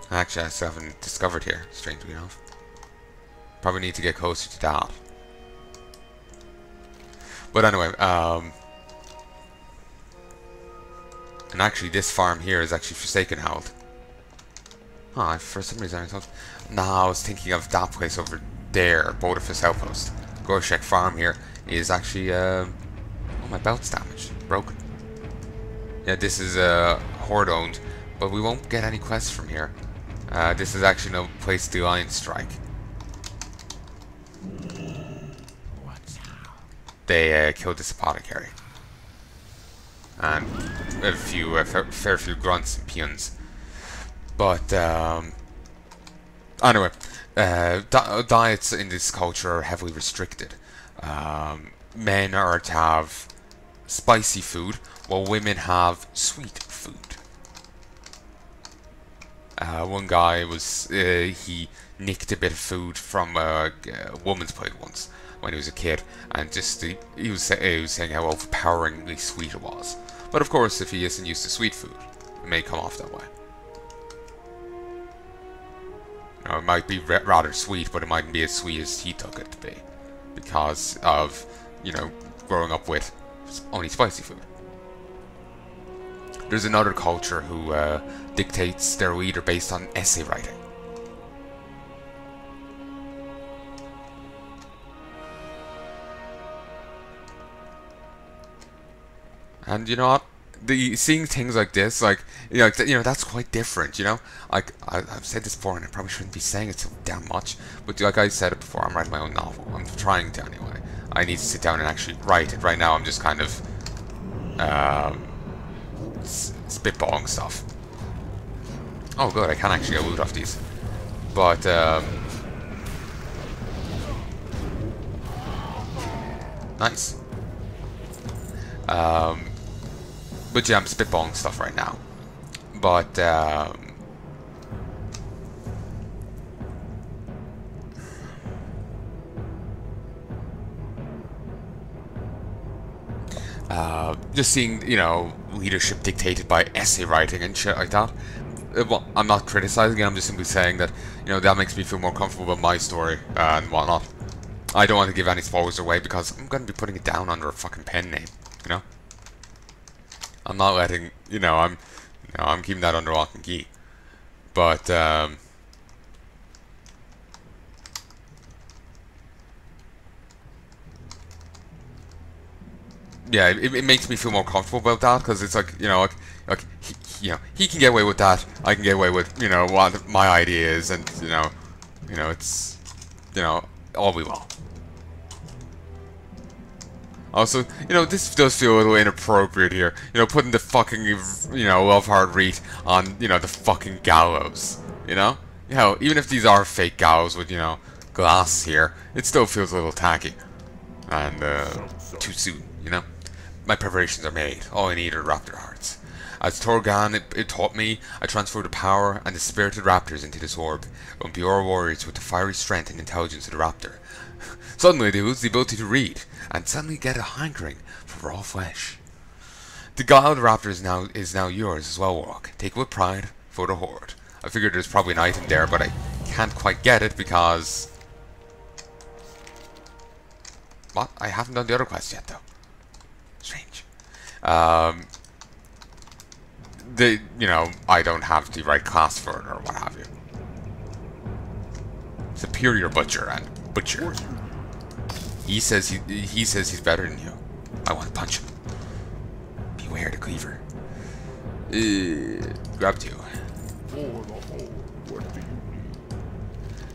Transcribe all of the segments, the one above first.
Actually, I still haven't discovered here, strangely enough. Probably need to get closer to that. But anyway, and actually this farm here is actually Forsaken Held. Huh, for some reason I thought... Nah, I was thinking of that place over there, Bodifus Outpost. Gorshek Farm here is actually, oh, my belt's damaged. Broken. Yeah, this is, Horde owned, but we won't get any quests from here. This is actually no place to Lion Strike. They, killed this apothecary. And a few, fair few grunts and peons. But, anyway, diets in this culture are heavily restricted. Men are to have spicy food, while women have sweet food. One guy was, he nicked a bit of food from a woman's plate once when he was a kid, and just he was saying how overpoweringly sweet it was. But of course, if he isn't used to sweet food, it may come off that way. You know, it might be rather sweet, but it mightn't be as sweet as he took it to be, because of, you know, growing up with only spicy food. There's another culture who dictates their leader based on essay writing. And you know what? Seeing things like this, like you know, that's quite different. You know, like I've said this before, and I probably shouldn't be saying it so damn much. But like I said it before, I'm writing my own novel. I'm trying to anyway. I need to sit down and actually write it. Right now, I'm just kind of spitballing stuff. Oh, good. I can actually get loot off these. But nice. But yeah, I'm spitballing stuff right now. But just seeing, you know, leadership dictated by essay writing and shit like that. Well, I'm not criticizing it, I'm just simply saying that, you know, that makes me feel more comfortable with my story and whatnot. I don't want to give any spoilers away because I'm going to be putting it down under a fucking pen name, you know? I'm not letting, you know, I'm keeping that under lock and key. But, yeah, it makes me feel more comfortable about that, because it's like, you know, he can get away with that, I can get away with, you know, what my idea is, and, you know, it's, you know, all be well. Also, you know, this does feel a little inappropriate here. You know, putting the fucking, you know, Love Heart Reet on, you know, the fucking gallows. You know? You know, even if these are fake gallows with, you know, glass here, it still feels a little tacky. And, too soon, you know? My preparations are made. All I need are raptor hearts. As Torgan, it taught me, I transferred the power and the spirited raptors into this orb. Pure warriors with the fiery strength and intelligence of the raptor. Suddenly they lose the ability to read, and suddenly get a hankering for raw flesh. The guile of the raptor is now yours as well, Warlock. Take it with pride for the Horde. I figured there's probably an item there, but I can't quite get it because... What? I haven't done the other quest yet, though. Strange. You know, I don't have the right class for it, or what have you. Superior Butcher and Butcher. He says he's better than you. I want to punch him. Beware the cleaver. Grabbed you.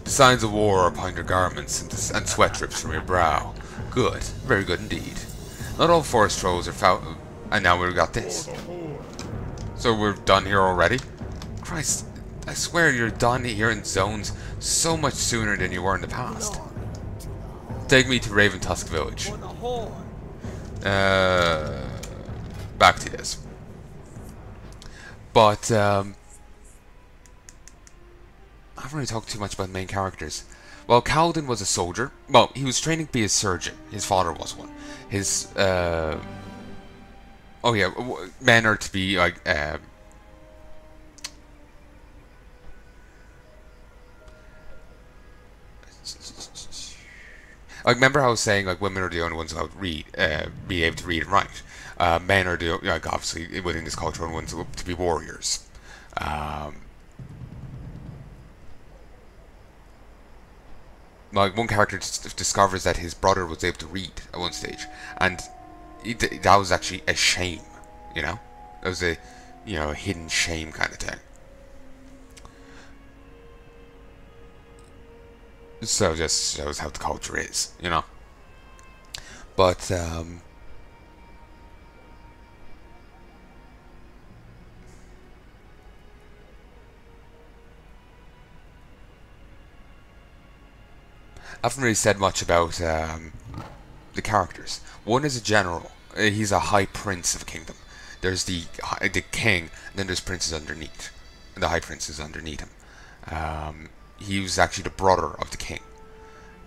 The signs of war are upon your garments and sweat drips from your brow. Good, very good indeed. Not all forest trolls are foul, and now we've got this. So we're done here already? Christ, I swear you're done here in zones so much sooner than you were in the past. Take me to Raven Tusk Village. Back to this. But, I haven't really talked too much about the main characters. Well, Kaladin was a soldier. Well, he was training to be a surgeon. His father was one. His, oh yeah, men are to be, like, Like, remember how I was saying, like, women are the only ones that read, be able to read and write. Men are the, like, obviously, within this culture, only ones to be warriors. Um, like, one character discovers that his brother was able to read at one stage, and that was actually a shame, you know? It was a, a hidden shame kind of thing. So it just shows how the culture is, you know? But, I haven't really said much about the characters. One is a general. He's a high prince of a kingdom. There's the king, and then there's princes underneath. And the high prince is underneath him. He was actually the brother of the king.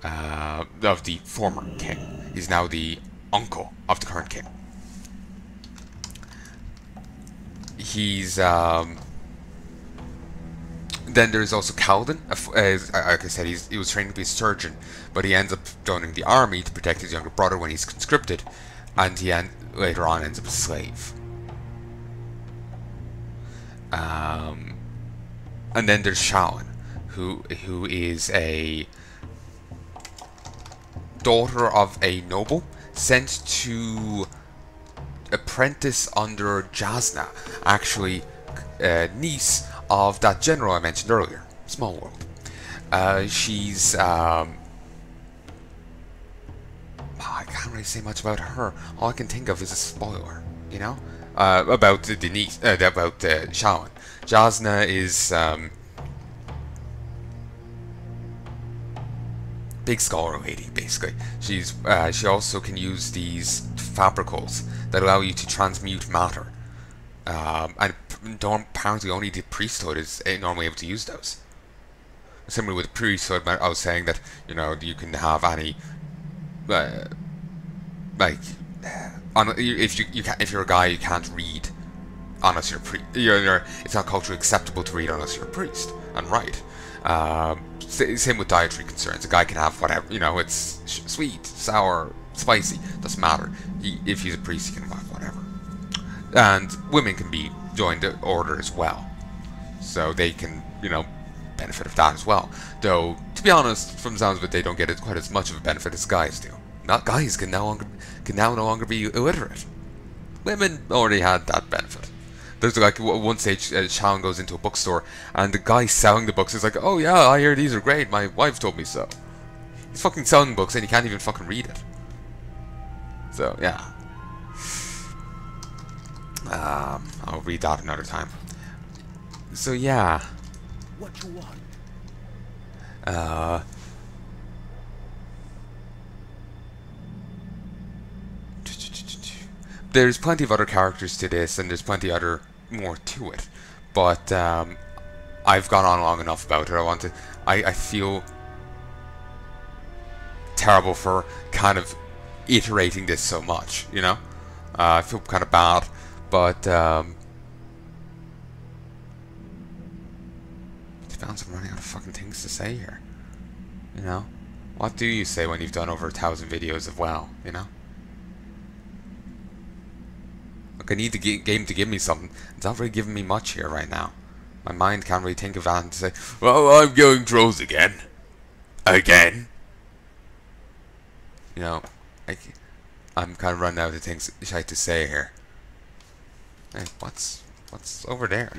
Of the former king. He's now the uncle of the current king. He's then there's also Kaladin. Like I said, he was trained to be a surgeon, but he ends up joining the army to protect his younger brother when he's conscripted, and he later on ends up a slave. And then there's Shandalyn, who is a daughter of a noble sent to apprentice under Jasna, actually niece of that general I mentioned earlier. Small world. She's I can't really say much about her. All I can think of is a spoiler, you know, about the niece, about Shandalyn. Jasna is big scholar lady, basically. She also can use these fabricals that allow you to transmute matter. And apparently only the priesthood is normally able to use those. Similarly with the priesthood, I was saying that, you can have any, if you're a guy, you can't read unless you're a priest. It's not culturally acceptable to read unless you're a priest and write. Same with dietary concerns. A guy can have whatever, it's sweet, sour, spicy, doesn't matter. If he's a priest, he can have whatever. And women can be joined the order as well, so they can, benefit of that as well. Though, to be honest, from the sounds of it, they don't get quite as much of a benefit as guys do. Not guys can now no longer be illiterate. Women already had that benefit. There's like one stage, Shandalyn goes into a bookstore, and the guy selling the books is like, "Oh yeah, I hear these are great. My wife told me so." He's fucking selling books, and he can't even fucking read it. So yeah. I'll read that another time. So yeah. What you want? There's plenty of other characters to this, and there's plenty other more to it. But I've gone on long enough about it. I feel terrible for kind of iterating this so much, I feel kind of bad. But, to be honest, I'm running out of fucking things to say here. What do you say when you've done over 1,000 videos of WoW, Look, I need the game to give me something. It's not really giving me much here right now. My mind can't really think of anything to say, well, I'm going trolls again. Again? I'm kind of running out of things I have to say here. Hey, what's over there?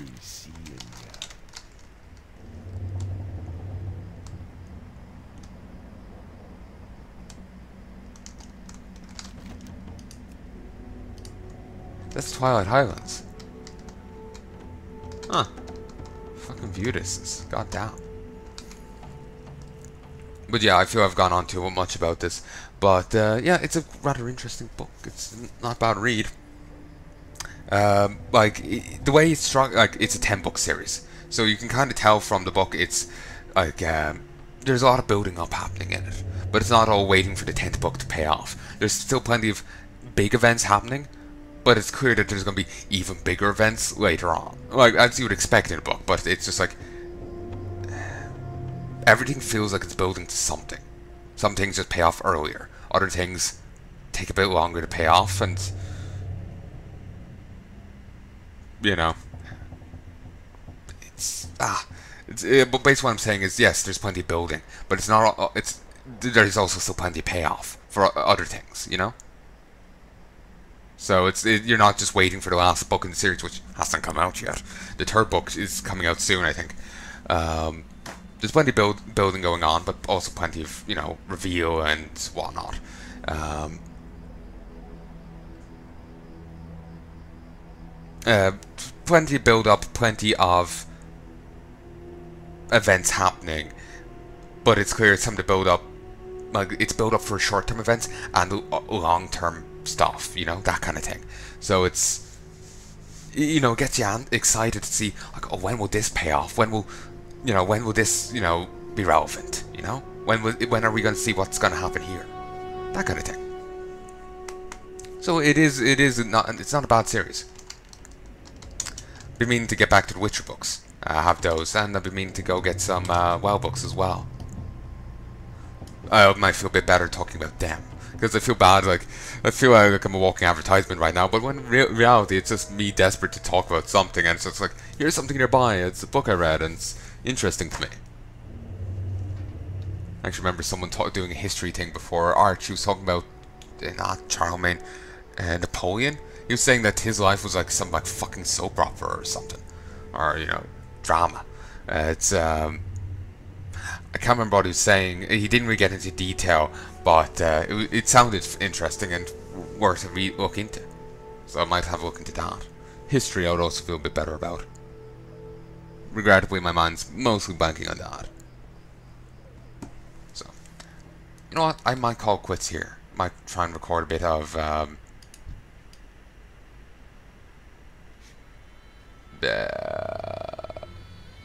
That's Twilight Highlands. Huh. Fucking view this. Goddamn. But yeah, I feel I've gone on too much about this. But yeah, it's a rather interesting book. It's not a bad read. The way it's struck, it's a 10-book series, so you can kind of tell from the book it's like there's a lot of building up happening in it, but it's not all waiting for the 10th book to pay off. There's still plenty of big events happening, but it's clear that there's going to be even bigger events later on, as you would expect in a book. But it's just like everything feels like it's building to something, Some things just pay off earlier. Other things take a bit longer to pay off, and you know, but basically what I'm saying is, yes, there's plenty of building, but it's not. There's also still plenty of payoff for other things, you know. So you're not just waiting for the last book in the series, which hasn't come out yet. The third book is coming out soon, I think. There's plenty of building going on, but also plenty of, you know, reveal and whatnot. Plenty of build up, plenty of events happening, but it's clear some of the build up, like it's build up for short term events and long term stuff, you know, that kind of thing. So it's, you know, it gets you excited to see, like, oh, when will this pay off? When will this, you know, be relevant? You know, when are we going to see what's going to happen here? That kind of thing. So it's not a bad series. Been meaning to get back to the Witcher books. Have those, and I've been meaning to go get some WoW books as well. I might feel a bit better talking about them, because I feel bad, like, I feel like I'm a walking advertisement right now, but when in reality it's just me desperate to talk about something, and it's just like, here's something nearby, it's a book I read, and it's interesting to me. I actually remember someone doing a history thing before. Arch, he was talking about, not Charlemagne, Napoleon. He was saying that his life was like some like fucking soap opera or something, or, you know, drama. I can't remember what he was saying. He didn't really get into detail, but it sounded interesting and worth a look into. So I might have a look into that. History I would also feel a bit better about. Regrettably, my mind's mostly blanking on that. So, you know what? I might call quits here. Might try and record a bit of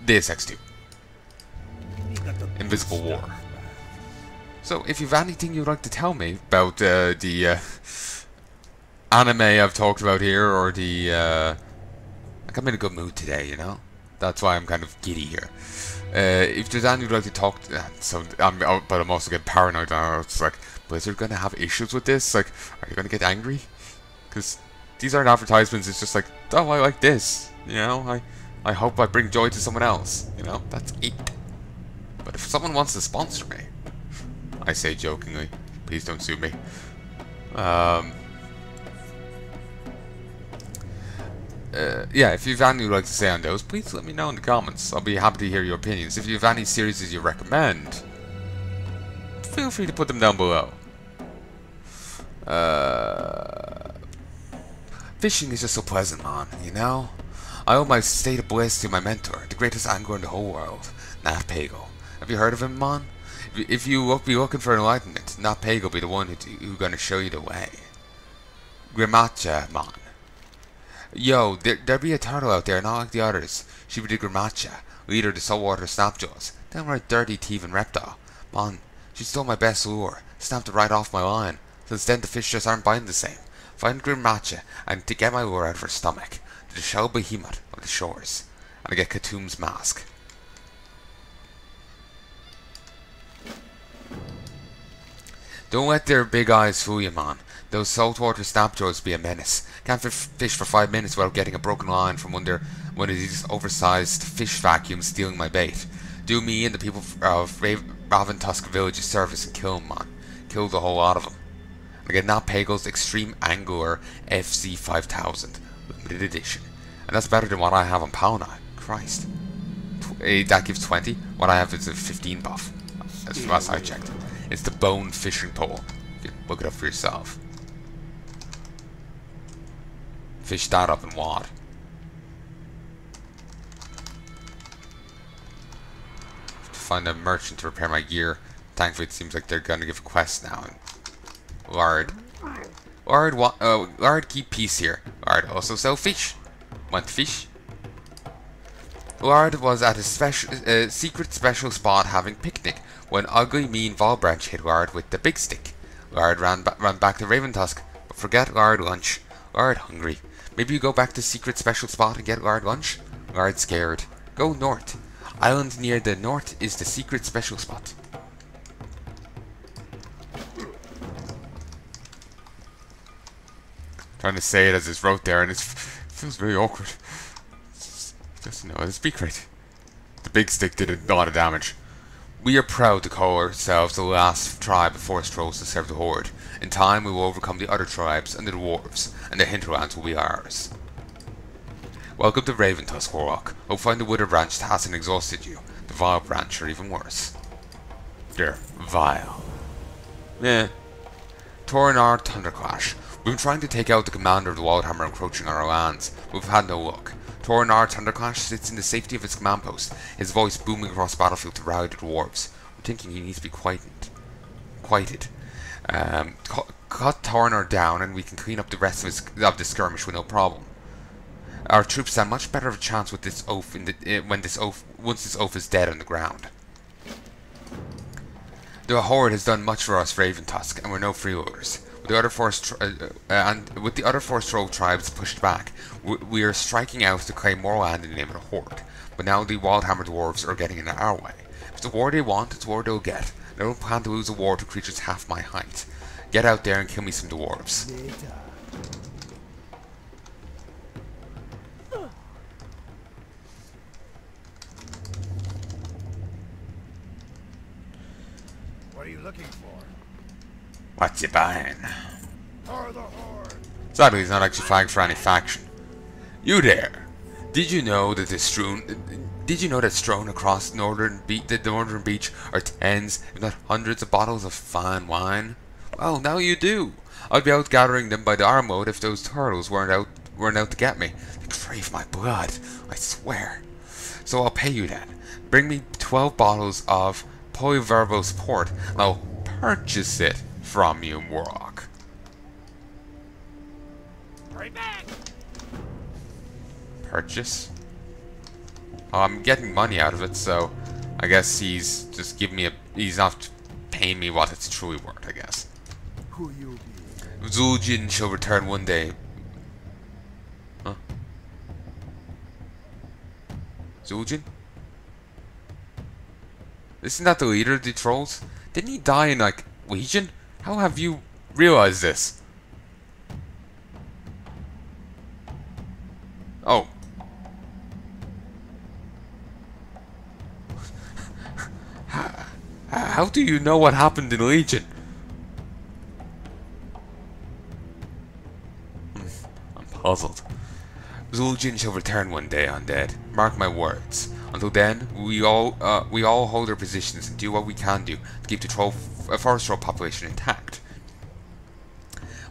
Deus Ex 2. Invisible War. So, if you've anything you'd like to tell me about the anime I've talked about here, or the like, I'm in a good mood today, you know? That's why I'm kind of giddy here. If there's anything you'd like to talk to, but I'm also getting paranoid now. It's like, Blizzard gonna have issues with this? Like, are you gonna get angry? Because these aren't advertisements, it's just like, oh, I like this, you know? I hope I bring joy to someone else, you know? That's it. But if someone wants to sponsor me, I say jokingly, please don't sue me. Yeah, if you've anything you'd like to say on those, please let me know in the comments. I'll be happy to hear your opinions. If you have any series you recommend, feel free to put them down below. Fishing is just so pleasant, man, you know? I owe my state of bliss to my mentor, the greatest angler in the whole world, Nat Pago. Have you heard of him, man? If you be looking for enlightenment, Nat Pago will be the one who's gonna show you the way. Grimacha, man. Yo, there be a turtle out there, not like the others. She be the Grimacha, leader of the saltwater snapjaws. Downright dirty, thieving reptile. Man, she stole my best lure, snapped it right off my line. Since then, the fish just aren't biting the same. Find Grimacha, and to get my lure out of her stomach, to the shell behemoth of the shores, and I get Khatum's mask. Don't let their big eyes fool you, man. Those saltwater snapjaws be a menace. Can't fish for 5 minutes without getting a broken line from one of these oversized fish vacuums stealing my bait. Do me and the people of Raventusk village a service and kill them, man. Kill the whole lot of them. And get Nat Pago's Extreme Angler FC 5000 limited edition, and that's better than what I have on Palnai. Christ, that gives 20. What I have is a 15 buff. That's the last I checked. It's the bone fishing pole. You can look it up for yourself. Fish that up in wad. To find a merchant to repair my gear. Thankfully, it seems like they're gonna give a quest now. Lard, keep peace here. Lard also sell fish. Want fish? Lard was at a secret special spot having picnic when ugly mean Valbranch hit Lard with the big stick. Lard ran back to Raventusk, but forget Lard lunch. Lard hungry. Maybe you go back to secret special spot and get Lard lunch? Lard scared. Go north. Island near the north is the secret special spot. Trying to say it as it's wrote there, and it feels very awkward. Just, you know, let's be great. The big stick did a lot of damage. We are proud to call ourselves the last tribe of forest trolls to serve the Horde. In time, we will overcome the other tribes and the dwarves, and the Hinterlands will be ours. Welcome to Raventusk, Warlock. Hope find the Wither branch hasn't exhausted you. The Vile branch are even worse. They're vile. Tornar Thunderclash. We've been trying to take out the commander of the Wildhammer encroaching on our lands, but we've had no luck. Tornar Thunderclash sits in the safety of his command post, his voice booming across the battlefield to rally the dwarves. I'm thinking he needs to be quieted. Cut Tornar down and we can clean up the rest of the skirmish with no problem. Our troops stand much better of a chance with this oaf once this oaf is dead on the ground. The Horde has done much for us Raventusk, and we're no freeloaders. With the other forest troll tribes pushed back, we are striking out to claim more land in the name of the Horde. But now the Wildhammer dwarves are getting in our way. If it's the war they want, it's the war they'll get. I don't plan to lose a war to creatures half my height. Get out there and kill me some dwarves. What are you looking for? What you buying? For the Horde. Sadly, he's not actually flagged for any faction. You there? Did you know that strewn across the northern beach are tens, if not hundreds, of bottles of fine wine? Well, now you do. I'd be out gathering them by the armload if those turtles weren't out to get me. They crave my blood, I swear. So I'll pay you then. Bring me 12 bottles of Polyverbose port, and I'll purchase it from you, Warlock. Hurry back! Purchase? Oh, I'm getting money out of it, so I guess he's just giving me he's not paying me what it's truly worth, I guess. Who you be? Zul'jin shall return one day. Huh? Zul'jin? Isn't that the leader of the trolls? Didn't he die in, like, Legion? How have you realized this? Oh. How do you know what happened in Legion? I'm puzzled. Zul'jin shall return one day, undead. Mark my words. Until then, we all hold our positions and do what we can do to keep the forest troll population intact.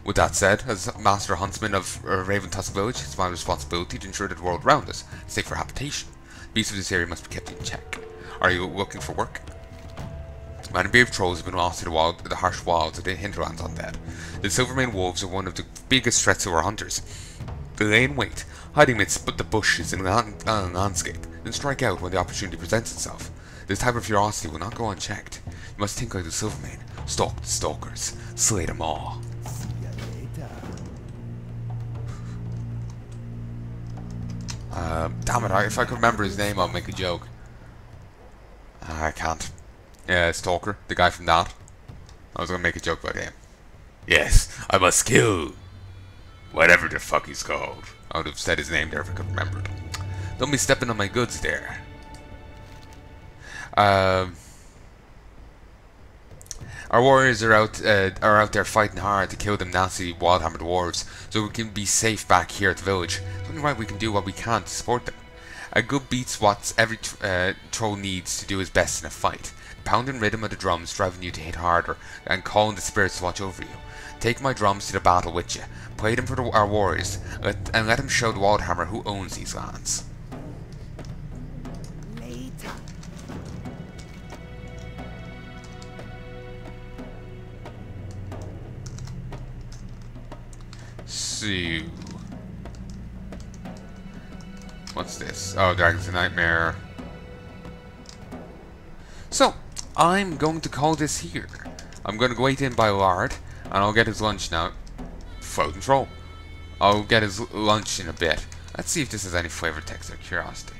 With that said, as Master Huntsman of Raventusk Village, it's my responsibility to ensure that the world around us is safe for habitation. Beasts of this area must be kept in check. Are you looking for work? Many brave trolls have been lost to the harsh wilds of the Hinterlands undead. The Silvermane wolves are one of the biggest threats to our hunters. They lay in wait, hiding amidst the bushes in the landscape, then strike out when the opportunity presents itself. This type of ferocity will not go unchecked. You must think like the Silvermane. Stalk the stalkers. Slay them all. See ya later. Damn it, if I could remember his name, I'll make a joke. I can't. Yeah, Stalker, the guy from that. I was gonna make a joke about him. Yes, I must kill whatever the fuck he's called. I would have said his name there if I could remember it. Don't be stepping on my goods there. Our warriors are out there fighting hard to kill them nasty Wildhammer dwarves, so we can be safe back here at the village. It's only right we can do what we can to support them. A good beat's what every troll needs to do his best in a fight. The pounding rhythm of the drums driving you to hit harder and calling the spirits to watch over you. Take my drums to the battle with you. Play them for our warriors, and let them show the Wildhammer who owns these lands. Later. So, what's this? Oh, Dragon's a Nightmare. So, I'm going to call this here. I'm going to go wait in by Lard, and I'll get his lunch now. Floating troll. I'll get his lunch in a bit. Let's see if this has any flavor text out of curiosity.